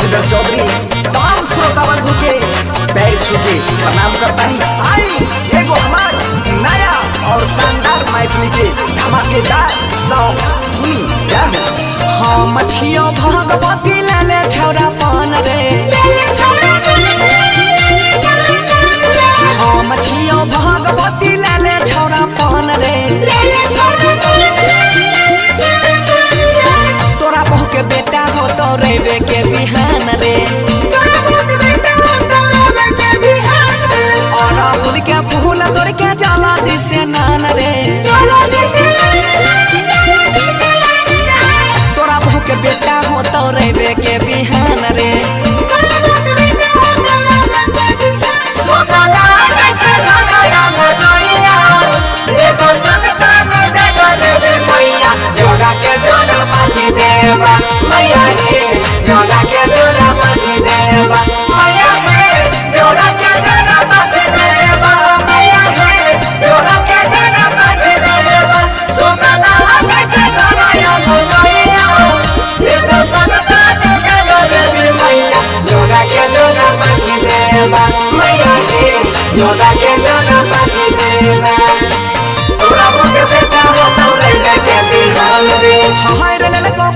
राजेंद्र चौधरी तमाम श्रोता बंधु के पैर छूके प्रणाम करतानी। आई एगो हमार नया और शानदार मैथिली के धमाकेदार सॉन्ग सुनी जाए। हाँ मछियो भगवती ले छौरा पान रे, हाँ मछियो भगवती ले छौरा पान रे, तोरा बहू के बेटा हो तो रेबे के बिहान रे, और राहुल के फूल तोड़ के जला दिसे नान रे, तोरा बहू के बेटा हो तो रेबे के बिहान रे।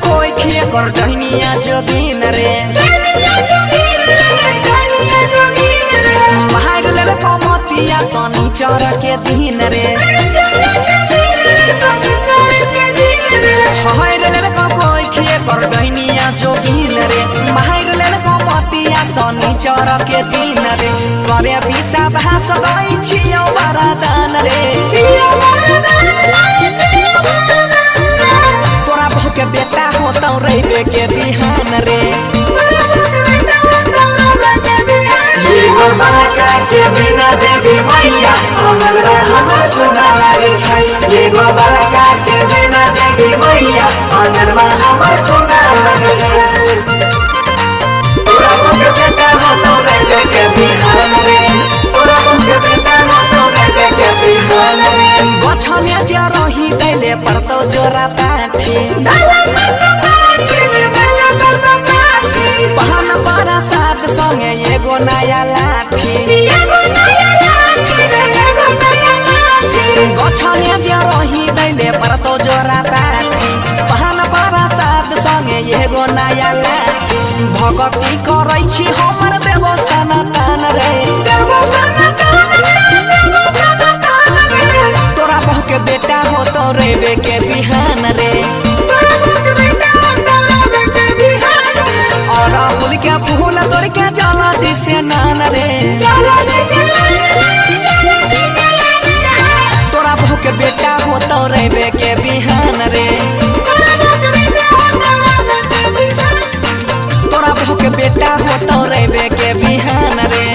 कोई खिए कर डहनिया जोगिन रे, महार ले को मोतिया सोनी चोर के दिन रे, हाय ले को कोई खिए कर डहनिया जोगिन रे, महार ले को मोतिया सोनी चोर के दिन रे, करे बिसा भास गई छियो वरदान रे, तोरा बहू के बेटा हो तो रेबे के बिहान रे। के बिना देवी मैया हमरा हमर सुनार छै, एगो बड़का के बिना देवी मैया हमरा हमर सुनार छै, तोरा बहू के बेटा हो तो रेबे के बिहान रे, तोरा बहू के बेटा हो तो रेबे के बिहान रे। गछने जे रही दैले परतो जोरा पाठी, बहन बड़ा साथ संगे एगो नया लाठी, गछने जे रही दैले परतो जोरा पाठी, बहन बड़ा साथ संगे एगो नया लाठी, भगती करै छी हमर देवो सनातन रे, तोरा बहू के बेटा हो तो रेबे के बिहान रे, और राहुल के फूल तोड़ के जला दिसे नान रे, तोरा बहू के बेटा हो तो रेबे के बिहान रे, तोरा बहू के बेटा हो तो रेबे के बिहान रे।